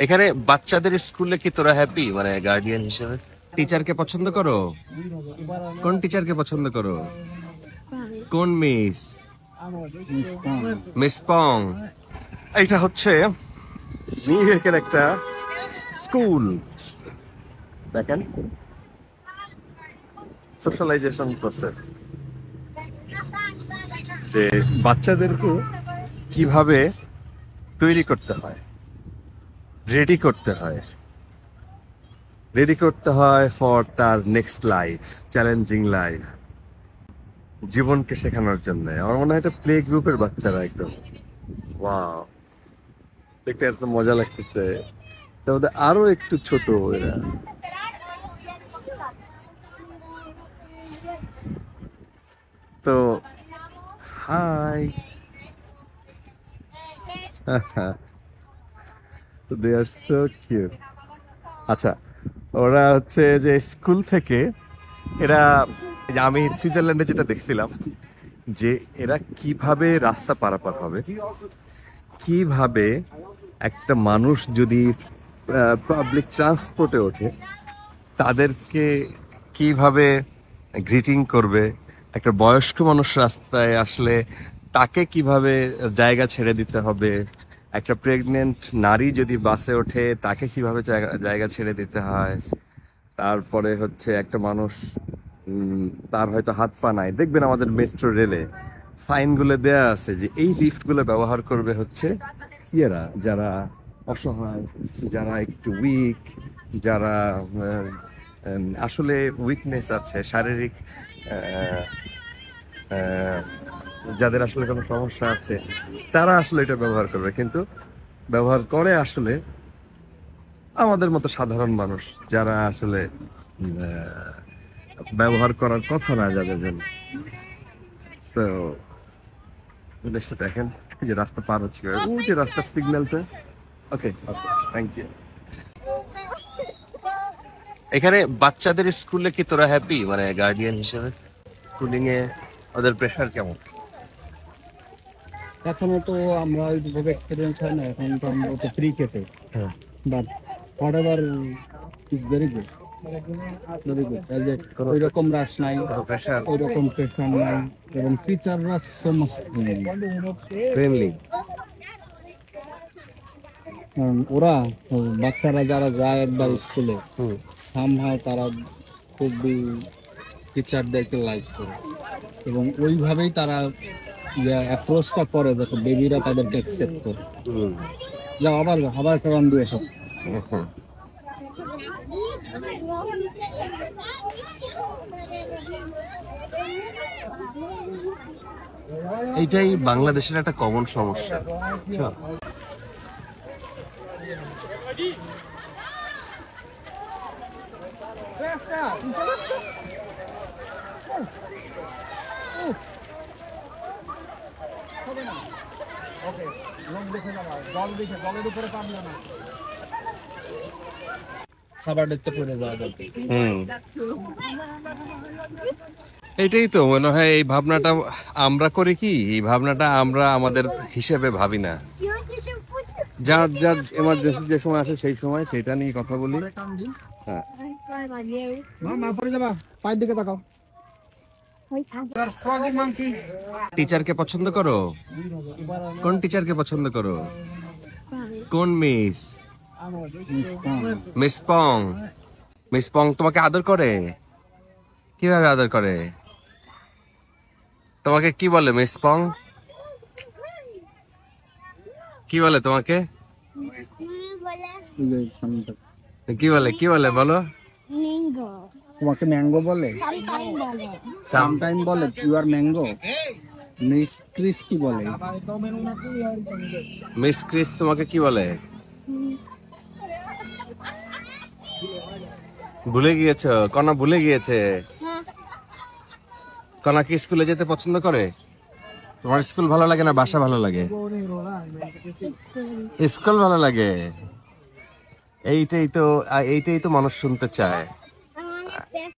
এখানে বাচ্চাদের স্কুলে কি তোরা হ্যাপি মানে গার্ডিয়ান হিসেবে? টিচারকে পছন্দ করো? কোন টিচারকে পছন্দ করো? কোন মিস? মিস পং। এইটা হচ্ছে নিউ ইয়র্কের একটা স্কুল। দেখেন সোশ্যালাইজেশন প্রসেস, যে বাচ্চাদেরকে কিভাবে তৈরি করতে হয়, রেডি করতে হয়, ফর তার নেক্সট লাইফ, চ্যালেঞ্জিং লাইফ, জীবনকে শেখানোর জন্য। আমার মনে হয় এটা প্লে গ্রুপের বাচ্চারা একদম। ওয়াও, দেখতে এত মজা লাগতেছে। তার আরো একটু ছোট এরা। তো হাই, তো দে আর সো কিউট। আচ্ছা, ওরা হচ্ছে যে স্কুল থেকে এরা, আমি সুইজারল্যান্ডে যেটা দেখছিলাম যে এরা কিভাবে রাস্তা পারাপার হবে, কিভাবে একটা মানুষ যদি পাবলিক ট্রান্সপোর্টে ওঠে তাদেরকে কিভাবে গ্রিটিং করবে, একটা বয়স্ক মানুষ রাস্তায় আসলে তাকে কিভাবে জায়গা ছেড়ে দিতে হবে, একটা প্রেগনেন্ট নারী যদি বাসে ওঠে তাকে কিভাবে জায়গা ছেড়ে দিতে হয়। তারপরে হচ্ছে একটা মানুষ তার হয়তো হাত পা নাই, দেখবেন আমাদের মেট্রো রেলে সাইনগুলো দেয়া আছে যে এই লিফটগুলো ব্যবহার করবে হচ্ছে ইয়েরা, যারা অসহায়, যারা একটু উইক, যারা আসলে উইকনেস আছে শারীরিক, আহ, আহ, যাদের আসলে কোনো সমস্যা আছে, তারা আসলে এটা ব্যবহার করবে। কিন্তু ব্যবহার করে আসলে আমাদের মতো সাধারণ মানুষ, যারা আসলে ব্যবহার করার কথা না যাদের জন্য। তো দেখেন যে রাস্তা পার হচ্ছে, ওই যে রাস্তার সিগন্যালটা। ওকে ওকে, থ্যাংক ইউ। এখানে বাচ্চাদের স্কুলে কি তোরা হ্যাপি মানে গার্ডিয়ান হিসেবে? স্কুলিং এ ওদের প্রেশার কেমন? এখনো তো আমরা ওইভাবে এক্সপিরিয়েন্স হয় না, এখন তো আমরা তো ফ্রি খেতে, but what ever is very good, very good. ওই রকম রাশ নাই, প্রেশার ওই রকম প্রেশার নাই, এবং টিচাররা সো মাচ ফ্রেন্ডলি। ওরা বাচ্চারা যারা যায় একবার স্কুলে, সামহাও তারা খুবই টিচারদেরকে লাইক করে, এবং ওইভাবেই তারা অ্যাপ্রোচটা করে যাতে বেবিরা তাদেরকে অ্যাকসেপ্ট করে। যাও আবার আবার একটা রান দিয়ে এসো। এইটাই বাংলাদেশের একটা কমন সমস্যা। আচ্ছা, খাবার দেখতে পড়ে যাওয়া দরকার। এটাই তো মনে হয় এই ভাবনাটা আমরা করি কি, এই ভাবনাটা আমরা আমাদের হিসেবে ভাবি না। যার যার এমার্জেন্সি যে সময় আসে সেই সময় সেটা নিয়ে কথা বলি। হ্যাঁ, মা পড়ে যাবা, পায়ের দিকে তাকাও। টিচারকে পছন্দ করো? কোন টিচারকে পছন্দ করো? কোন মিস? মিস পং। মিস পং তোমাকে আদর করে? কিভাবে আদর করে? তোমাকে কি বলে মিস পং? কি বলে তোমাকে? কি বলে, কি বলে বলো? তোমাকে ম্যাঙ্গো বলে, সামটাইম বলে you are mango. Miss Chris কি বলে? মিস ক্রিস তোমাকে কি বলে? ভুলে গিয়েছো? কনা ভুলে গিয়েছে। কনা কি স্কুলে যেতে পছন্দ করে? তোমার স্কুল ভালো লাগে না বাসা ভালো লাগে? স্কুল ভালো লাগে। এইটাই তো মানুষ শুনতে চায়।